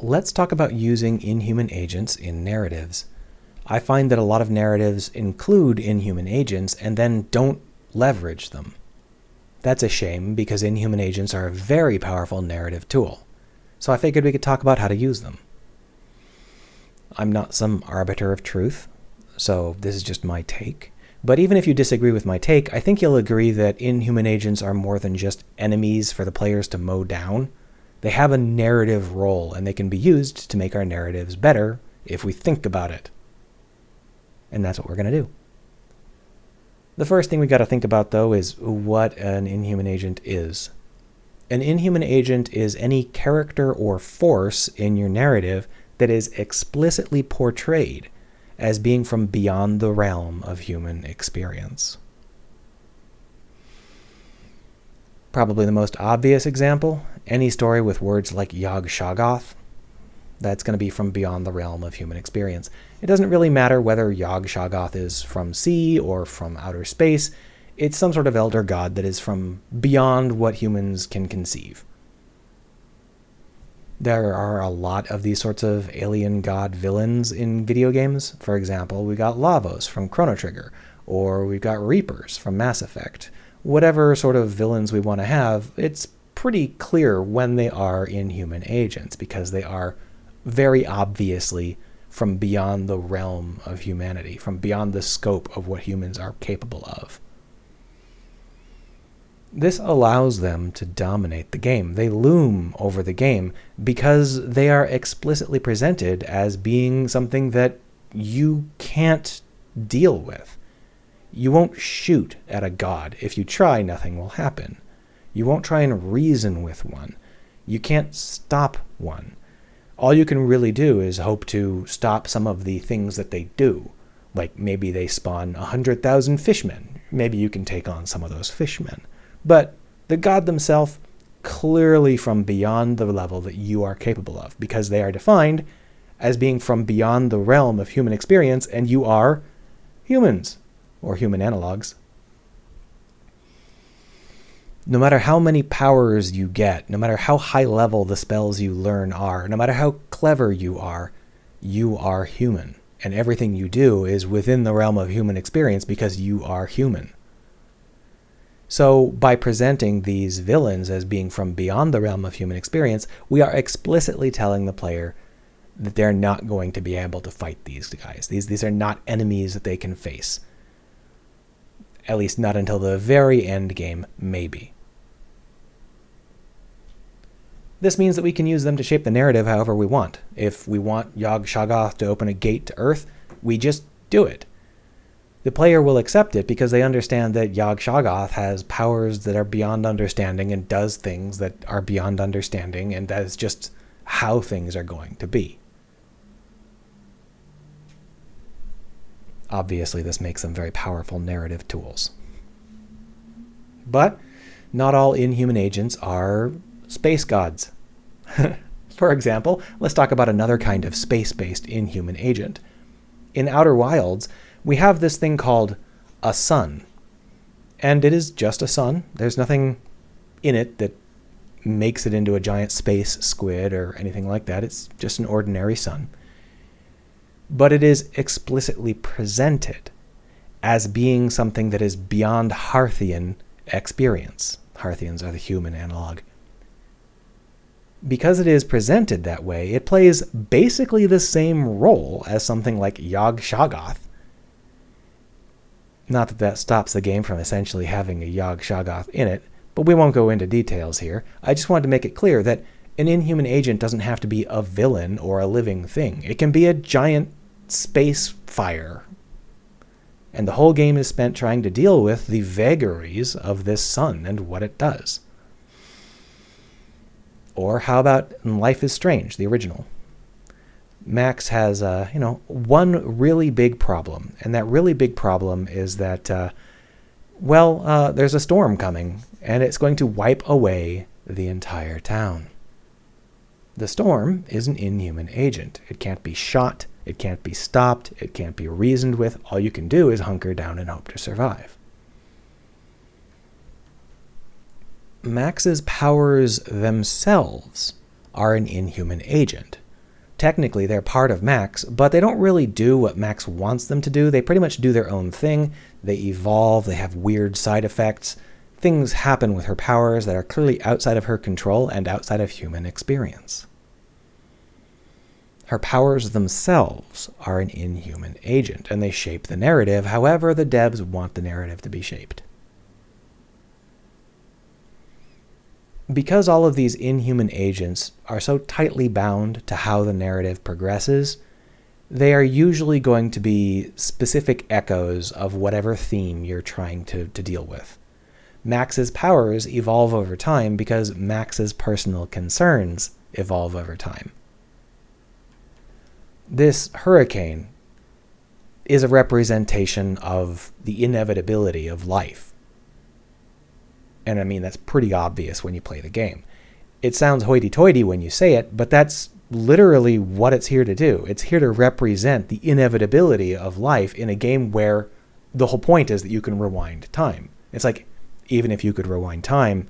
let's talk about using inhuman agents in narratives. I find that a lot of narratives include inhuman agents and then don't leverage them. That's a shame because inhuman agents are a very powerful narrative tool. So I figured we could talk about how to use them. I'm not some arbiter of truth, so this is just my take. But even if you disagree with my take, I think you'll agree that inhuman agents are more than just enemies for the players to mow down. They have a narrative role, and they can be used to make our narratives better if we think about it. And that's what we're going to do. The first thing we got to think about, though, is what an inhuman agent is. An inhuman agent is any character or force in your narrative that is explicitly portrayed as being from beyond the realm of human experience. Probably the most obvious example, any story with words like Yog-Shoggoth, that's going to be from beyond the realm of human experience. It doesn't really matter whether Yog-Shoggoth is from sea or from outer space. It's some sort of elder god that is from beyond what humans can conceive. There are a lot of these sorts of alien god villains in video games. For example, we got Lavos from Chrono Trigger, or we've got Reapers from Mass Effect. Whatever sort of villains we want to have, it's pretty clear when they are inhuman agents, because they are very obviously from beyond the realm of humanity, from beyond the scope of what humans are capable of. This allows them to dominate the game. They loom over the game because they are explicitly presented as being something that you can't deal with. You won't shoot at a god. If you try, nothing will happen. You won't try and reason with one. You can't stop one. All you can really do is hope to stop some of the things that they do. Like maybe they spawn 100,000 fishmen. Maybe you can take on some of those fishmen. But the god themselves, clearly from beyond the level that you are capable of, because they are defined as being from beyond the realm of human experience, and you are humans, or human analogs. No matter how many powers you get, no matter how high level the spells you learn are, no matter how clever you are human. And everything you do is within the realm of human experience because you are human. So by presenting these villains as being from beyond the realm of human experience, we are explicitly telling the player that they're not going to be able to fight these guys. These are not enemies that they can face. At least not until the very end game, maybe. This means that we can use them to shape the narrative however we want. If we want Yog-Shoggoth to open a gate to Earth, we just do it. The player will accept it because they understand that Yog-Shoggoth has powers that are beyond understanding and does things that are beyond understanding, and that is just how things are going to be. Obviously, this makes them very powerful narrative tools. But not all inhuman agents are space gods. For example, let's talk about another kind of space-based inhuman agent. In Outer Wilds, we have this thing called a sun. And it is just a sun. There's nothing in it that makes it into a giant space squid or anything like that. It's just an ordinary sun. But it is explicitly presented as being something that is beyond Hearthian experience. Hearthians are the human analog. Because it is presented that way, it plays basically the same role as something like Yog-Shoggoth. Not that that stops the game from essentially having a Yog-Shoggoth in it, but we won't go into details here. I just wanted to make it clear that an inhuman agent doesn't have to be a villain or a living thing. It can be a giant space fire. And the whole game is spent trying to deal with the vagaries of this sun and what it does. Or how about Life is Strange, the original? Max has, one really big problem. And that really big problem is that, there's a storm coming, and it's going to wipe away the entire town. The storm is an inhuman agent. It can't be shot. It can't be stopped. It can't be reasoned with. All you can do is hunker down and hope to survive. Max's powers themselves are an inhuman agent. technically they're part of Max, but they don't really do what Max wants them to do. They pretty much do their own thing. They evolve, they have weird side effects. Things happen with her powers that are clearly outside of her control and outside of human experience. Her powers themselves are an inhuman agent, and they shape the narrative however the devs want the narrative to be shaped. Because all of these inhuman agents are so tightly bound to how the narrative progresses, they are usually going to be specific echoes of whatever theme you're trying to deal with. Max's powers evolve over time because Max's personal concerns evolve over time. This hurricane is a representation of the inevitability of life. And I mean, that's pretty obvious when you play the game. It sounds hoity-toity when you say it, but that's literally what it's here to do. It's here to represent the inevitability of life in a game where the whole point is that you can rewind time. It's like, even if you could rewind time,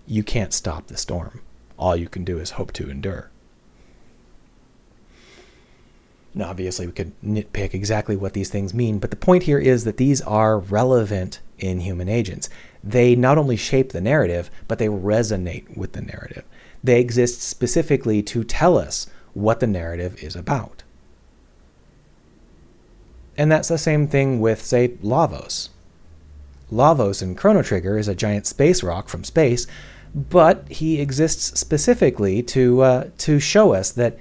you can't stop the storm. All you can do is hope to endure. Now, obviously, we could nitpick exactly what these things mean, but the point here is that these are relevant inhuman agents. They not only shape the narrative, but they resonate with the narrative. They exist specifically to tell us what the narrative is about. And that's the same thing with, say, Lavos. Lavos in Chrono Trigger is a giant space rock from space, but he exists specifically to show us that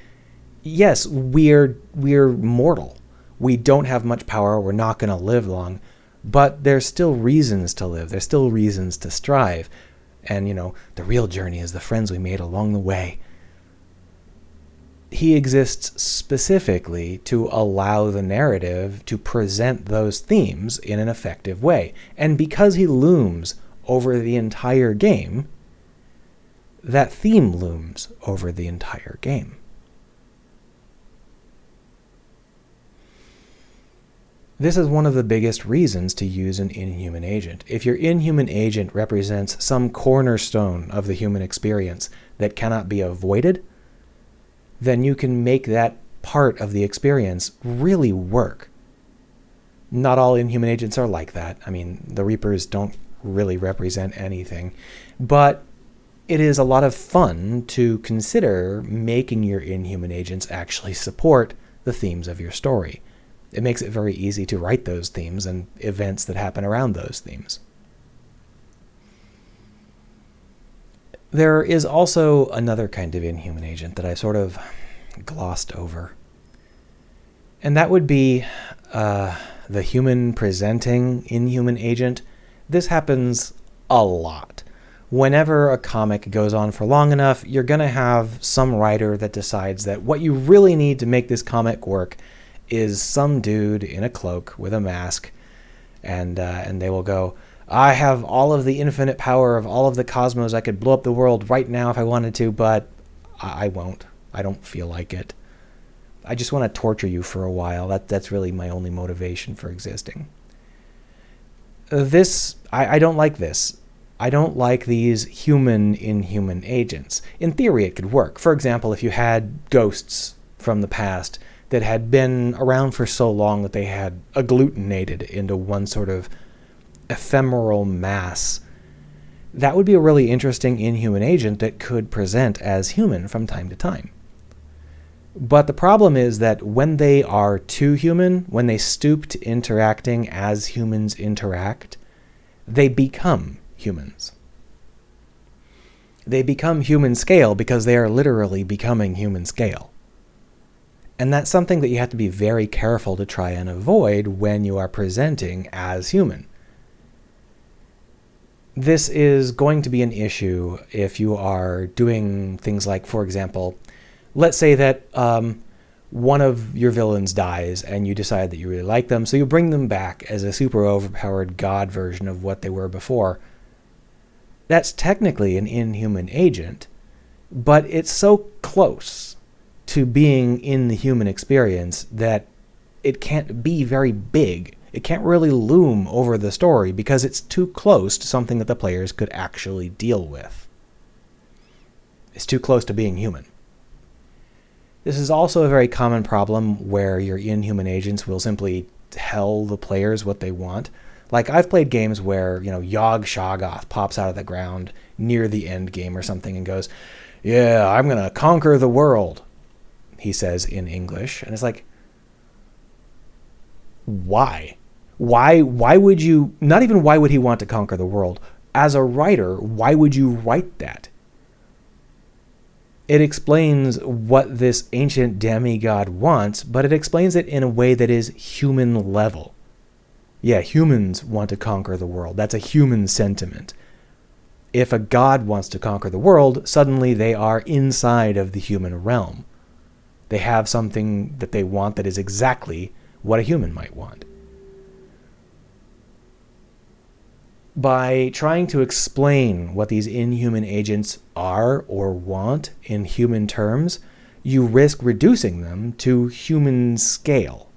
yes, we're mortal. We don't have much power. We're not going to live long, but there's still reasons to live. There's still reasons to strive. And, the real journey is the friends we made along the way. He exists specifically to allow the narrative to present those themes in an effective way. And because he looms over the entire game, that theme looms over the entire game. This is one of the biggest reasons to use an inhuman agent. If your inhuman agent represents some cornerstone of the human experience that cannot be avoided, then you can make that part of the experience really work. Not all inhuman agents are like that. I mean, the Reapers don't really represent anything, but it is a lot of fun to consider making your inhuman agents actually support the themes of your story. It makes it very easy to write those themes and events that happen around those themes. There is also another kind of inhuman agent that I sort of glossed over. And that would be the human presenting inhuman agent. This happens a lot. Whenever a comic goes on for long enough, you're going to have some writer that decides that what you really need to make this comic work is some dude in a cloak with a mask, and they will go, I have all of the infinite power of all of the cosmos. I could blow up the world right now if I wanted to, but I won't. I don't feel like it. I just want to torture you for a while. That's really my only motivation for existing. I don't like this. I don't like these human inhuman agents. In theory, it could work. For example, if you had ghosts from the past that had been around for so long that they had agglutinated into one sort of ephemeral mass, that would be a really interesting inhuman agent that could present as human from time to time. But the problem is that when they are too human, when they stoop to interacting as humans interact, they become humans. They become human scale because they are literally becoming human scale. And that's something that you have to be very careful to try and avoid when you are presenting as human. This is going to be an issue if you are doing things like, for example, let's say that one of your villains dies and you decide that you really like them, so you bring them back as a super overpowered god version of what they were before. That's technically an inhuman agent, but it's so close to being in the human experience that it can't be very big. It can't really loom over the story because it's too close to something that the players could actually deal with. It's too close to being human. This is also a very common problem where your inhuman agents will simply tell the players what they want. Like, I've played games where, Yog Shoggoth pops out of the ground near the end game or something and goes, "Yeah, I'm going to conquer the world," he says in English. And it's like, why? Why would you, not even why would he want to conquer the world? As a writer, why would you write that? It explains what this ancient demigod wants, but it explains it in a way that is human level. Yeah, humans want to conquer the world. That's a human sentiment. If a god wants to conquer the world, suddenly they are inside of the human realm. They have something that they want that is exactly what a human might want. By trying to explain what these inhuman agents are or want in human terms, you risk reducing them to human scale,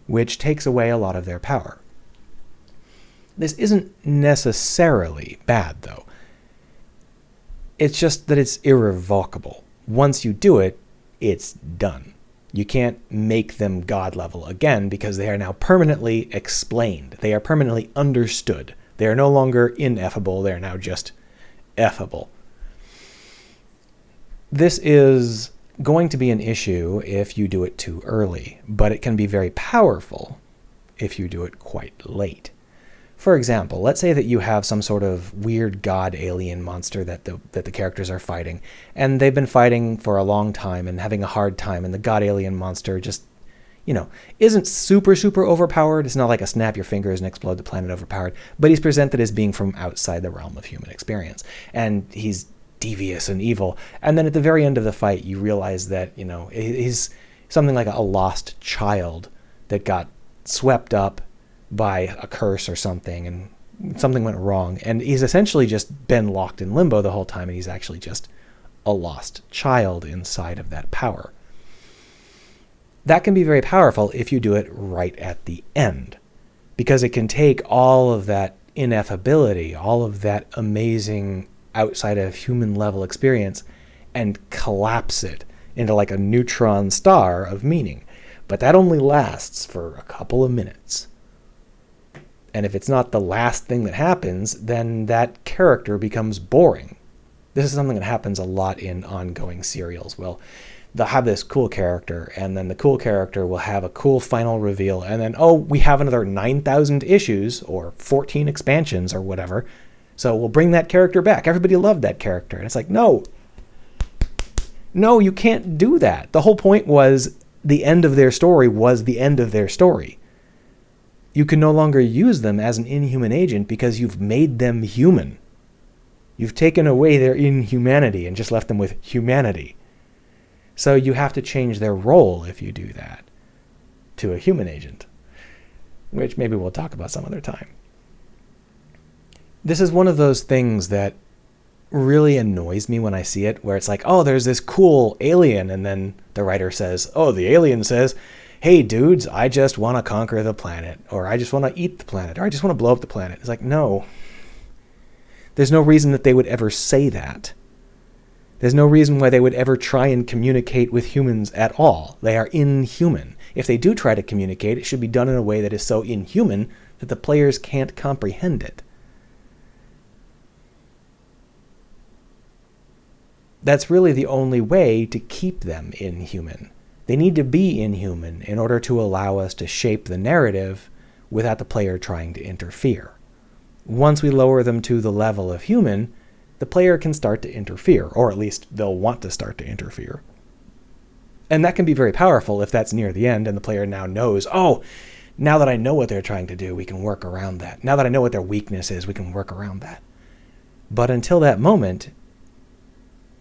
which takes away a lot of their power. This isn't necessarily bad, though. It's just that it's irrevocable. Once you do it, it's done. You can't make them god level again because they are now permanently explained. They are permanently understood. They are no longer ineffable. They are now just effable. This is going to be an issue if you do it too early, but it can be very powerful if you do it quite late. For example, let's say that you have some sort of weird god alien monster that the characters are fighting, and they've been fighting for a long time and having a hard time, and the god alien monster just, isn't super overpowered. It's not like a snap your fingers and explode the planet overpowered, but he's presented as being from outside the realm of human experience, and he's devious and evil. And then at the very end of the fight, you realize that, he's something like a lost child that got swept up by a curse or something, and something went wrong, and he's essentially just been locked in limbo the whole time, and he's actually just a lost child inside of that power. That can be very powerful if you do it right at the end, because it can take all of that ineffability, all of that amazing outside of human level experience, and collapse it into like a neutron star of meaning. But that only lasts for a couple of minutes. And if it's not the last thing that happens, then that character becomes boring. This is something that happens a lot in ongoing serials. Well, they'll have this cool character, and then the cool character will have a cool final reveal, and then, we have another 9,000 issues, or 14 expansions, or whatever, so we'll bring that character back. Everybody loved that character. And it's like, no, you can't do that. The whole point was the end of their story was the end of their story. You can no longer use them as an inhuman agent because you've made them human. You've taken away their inhumanity and just left them with humanity. So you have to change their role if you do that to a human agent, which maybe we'll talk about some other time. This is one of those things that really annoys me when I see it, where it's like, there's this cool alien, and then the writer says, the alien says, "Hey dudes, I just want to conquer the planet," or "I just want to eat the planet," or "I just want to blow up the planet." It's like, no. There's no reason that they would ever say that. There's no reason why they would ever try and communicate with humans at all. They are inhuman. If they do try to communicate, it should be done in a way that is so inhuman that the players can't comprehend it. That's really the only way to keep them inhuman. They need to be inhuman in order to allow us to shape the narrative without the player trying to interfere. Once we lower them to the level of human, the player can start to interfere, or at least they'll want to start to interfere. And that can be very powerful if that's near the end and the player now knows, now that I know what they're trying to do, we can work around that. Now that I know what their weakness is, we can work around that. But until that moment,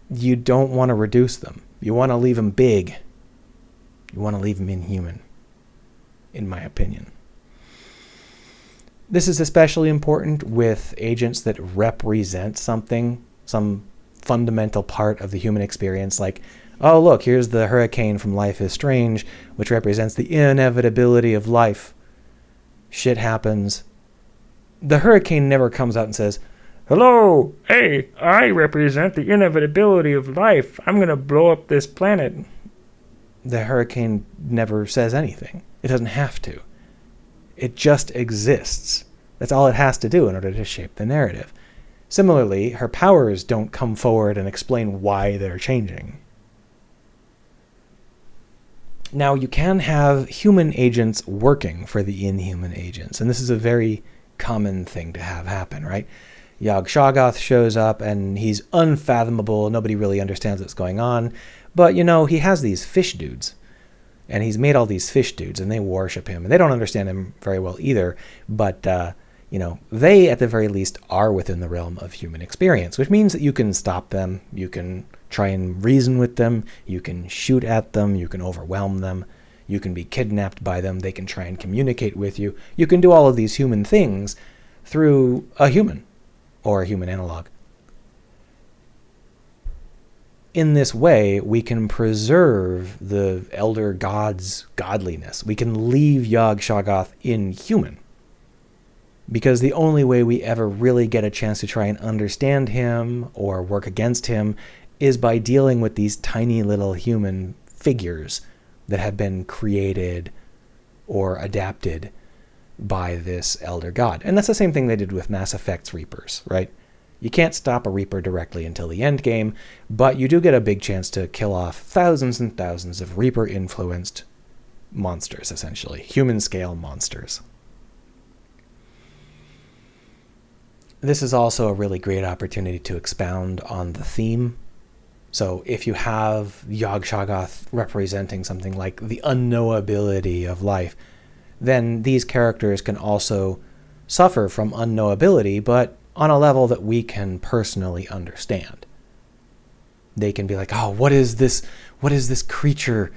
you don't want to reduce them. You want to leave them big. You want to leave them inhuman, in my opinion. This is especially important with agents that represent something, some fundamental part of the human experience, like, look, here's the hurricane from Life is Strange, which represents the inevitability of life. Shit happens. The hurricane never comes out and says, "Hello, hey, I represent the inevitability of life. I'm going to blow up this planet." the hurricane never says anything. It doesn't have to. It just exists. That's all it has to do in order to shape the narrative. Similarly, her powers don't come forward and explain why they're changing. Now, you can have human agents working for the inhuman agents, and this is a very common thing to have happen, right? Yog-Shoggoth shows up, and he's unfathomable. Nobody really understands what's going on. But, he has these fish dudes. And he's made all these fish dudes, and they worship him. And they don't understand him very well either. But, they, at the very least, are within the realm of human experience, which means that you can stop them. You can try and reason with them. You can shoot at them. You can overwhelm them. You can be kidnapped by them. They can try and communicate with you. You can do all of these human things through a human or a human analog. In this way, we can preserve the elder god's godliness. We can leave Yog-Shoggoth inhuman. Because the only way we ever really get a chance to try and understand him or work against him is by dealing with these tiny little human figures that have been created or adapted by this elder god. And that's the same thing they did with Mass Effect's Reapers, right? You can't stop a Reaper directly until the end game, but you do get a big chance to kill off thousands and thousands of Reaper-influenced monsters, essentially. Human-scale monsters. This is also a really great opportunity to expound on the theme. So if you have Yog-Shoggoth representing something like the unknowability of life, then these characters can also suffer from unknowability, but on a level that we can personally understand. They can be like, oh, what is this creature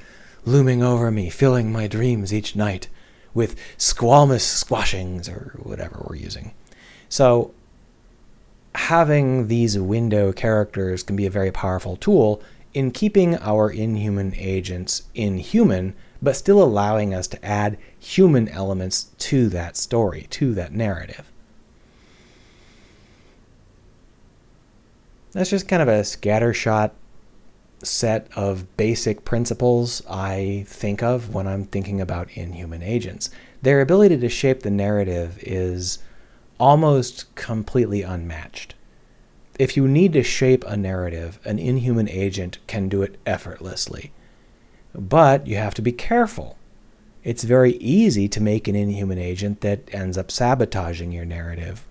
looming over me, filling my dreams each night with squamous squashings or whatever we're using. So having these window characters can be a very powerful tool in keeping our inhuman agents inhuman, but still allowing us to add human elements to that story, to that narrative. That's just kind of a scattershot set of basic principles I think of when I'm thinking about inhuman agents. Their ability to shape the narrative is almost completely unmatched. If you need to shape a narrative, an inhuman agent can do it effortlessly. But you have to be careful. It's very easy to make an inhuman agent that ends up sabotaging your narrative,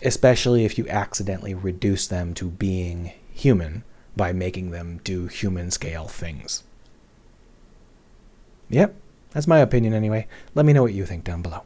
especially if you accidentally reduce them to being human by making them do human-scale things. Yep, that's my opinion anyway. Let me know what you think down below.